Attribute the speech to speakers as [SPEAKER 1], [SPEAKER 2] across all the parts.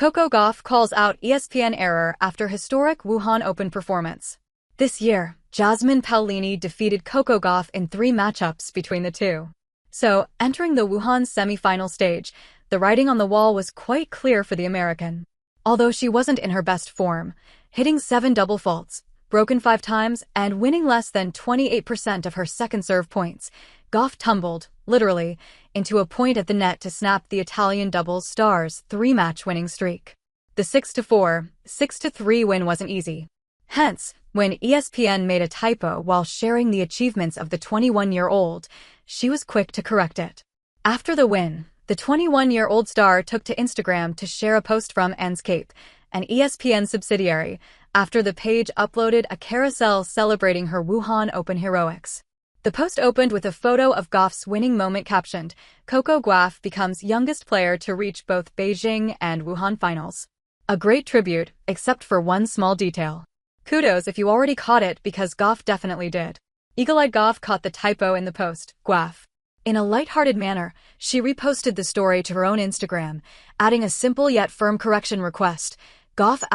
[SPEAKER 1] Coco Gauff calls out ESPN error after historic Wuhan Open performance. This year, Jasmine Paolini defeated Coco Gauff in 3 matchups between the two. So, entering the Wuhan semi-final stage, the writing on the wall was quite clear for the American. Although she wasn't in her best form, hitting 7 double faults, broken 5 times, and winning less than 28% of her second serve points, Gauff tumbled, literally, into a point at the net to snap the Italian doubles star's 3-match winning streak. The 6-4, 6-3 win wasn't easy. Hence, when ESPN made a typo while sharing the achievements of the 21-year-old, she was quick to correct it. After the win, the 21-year-old star took to Instagram to share a post from Enscape, an ESPN subsidiary, after the page uploaded a carousel celebrating her Wuhan Open heroics. The post opened with a photo of Gauff's winning moment captioned, "Coco Gauff becomes youngest player to reach both Beijing and Wuhan finals." A great tribute, except for one small detail. Kudos if you already caught it, because Gauff definitely did. Eagle-eyed Gauff caught the typo in the post, Gauff. In a lighthearted manner, she reposted the story to her own Instagram, adding a simple yet firm correction request. Gauff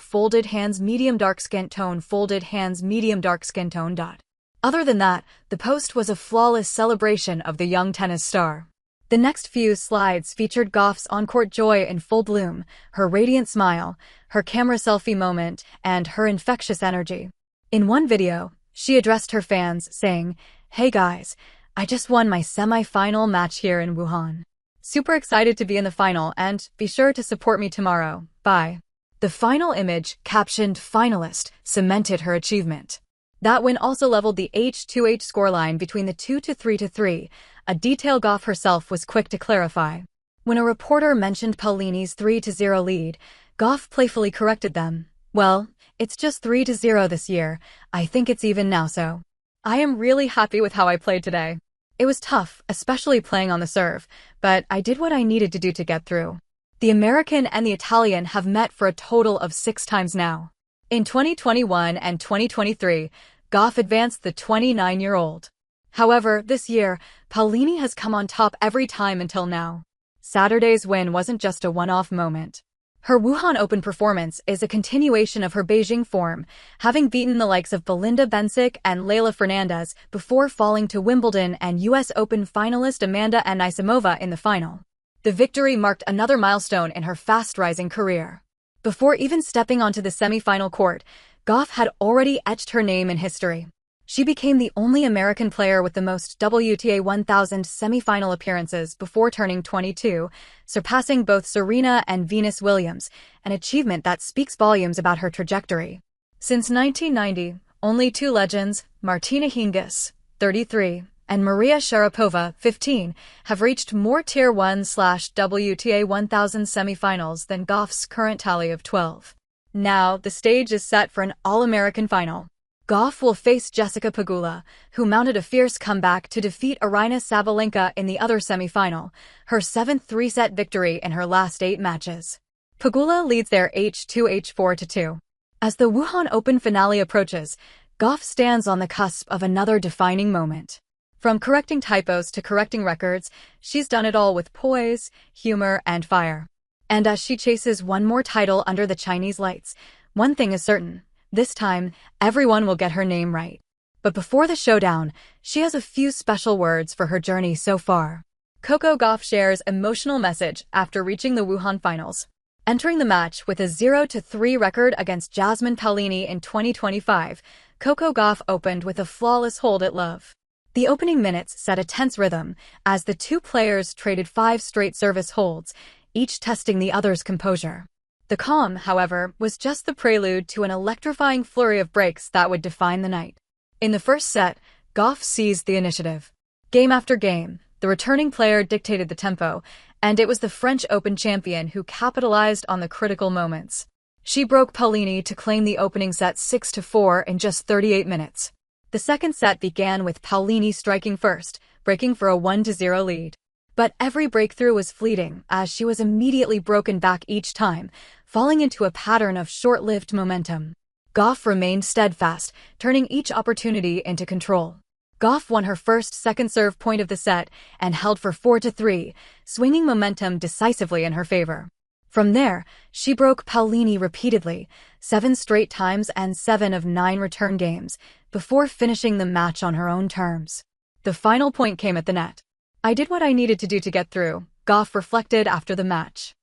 [SPEAKER 1] * folded hands medium dark skin tone folded hands medium dark skin tone. Other than that, the post was a flawless celebration of the young tennis star. The next few slides featured Gauff's on-court joy in full bloom, her radiant smile, her camera selfie moment, and her infectious energy. In one video, she addressed her fans, saying, "Hey guys, I just won my semi-final match here in Wuhan. Super excited to be in the final, and be sure to support me tomorrow. Bye." The final image, captioned "finalist," cemented her achievement. That win also leveled the H2H scoreline between the 2 to 3 to 3, a detail Gauff herself was quick to clarify. When a reporter mentioned Paolini's 3-0 lead, Gauff playfully corrected them. "Well, it's just 3-0 this year. I think it's even now, so I am really happy with how I played today. It was tough, especially playing on the serve, but I did what I needed to do to get through." The American and the Italian have met for a total of 6 times now. In 2021 and 2023, Gauff advanced the 29-year-old. However, this year, Paolini has come on top every time until now. Saturday's win wasn't just a one-off moment. Her Wuhan Open performance is a continuation of her Beijing form, having beaten the likes of Belinda Bencic and Leylah Fernandez before falling to Wimbledon and US Open finalist Amanda Anisimova in the final. The victory marked another milestone in her fast-rising career. Before even stepping onto the semi-final court, Gauff had already etched her name in history. She became the only American player with the most WTA 1000 semi-final appearances before turning 22, surpassing both Serena and Venus Williams, an achievement that speaks volumes about her trajectory. Since 1990, only 2 legends, Martina Hingis, 33, and Maria Sharapova, 15, have reached more Tier 1/WTA 1000 semifinals than Gauff's current tally of 12. Now, the stage is set for an All-American final. Gauff will face Jessica Pegula, who mounted a fierce comeback to defeat Aryna Sabalenka in the other semifinal, her 7th 3-set victory in her last 8 matches. Pegula leads their H2H 4-2. As the Wuhan Open finale approaches, Gauff stands on the cusp of another defining moment. From correcting typos to correcting records, she's done it all with poise, humor, and fire. And as she chases one more title under the Chinese lights, one thing is certain. This time, everyone will get her name right. But before the showdown, she has a few special words for her journey so far. Coco Gauff shares emotional message after reaching the Wuhan finals. Entering the match with a 0-3 record against Jasmine Paolini in 2025, Coco Gauff opened with a flawless hold at love. The opening minutes set a tense rhythm as the two players traded 5 straight service holds, each testing the other's composure. The calm, however, was just the prelude to an electrifying flurry of breaks that would define the night. In the first set, Gauff seized the initiative. Game after game, the returning player dictated the tempo, and it was the French Open champion who capitalized on the critical moments. She broke Paolini to claim the opening set 6-4 in just 38 minutes. The second set began with Paolini striking first, breaking for a 1-0 lead. But every breakthrough was fleeting, as she was immediately broken back each time, falling into a pattern of short-lived momentum. Gauff remained steadfast, turning each opportunity into control. Gauff won her first second serve point of the set and held for 4-3, swinging momentum decisively in her favor. From there, she broke Paolini repeatedly, 7 straight times and 7 of 9 return games, before finishing the match on her own terms. The final point came at the net. "I did what I needed to do to get through," Gauff reflected after the match.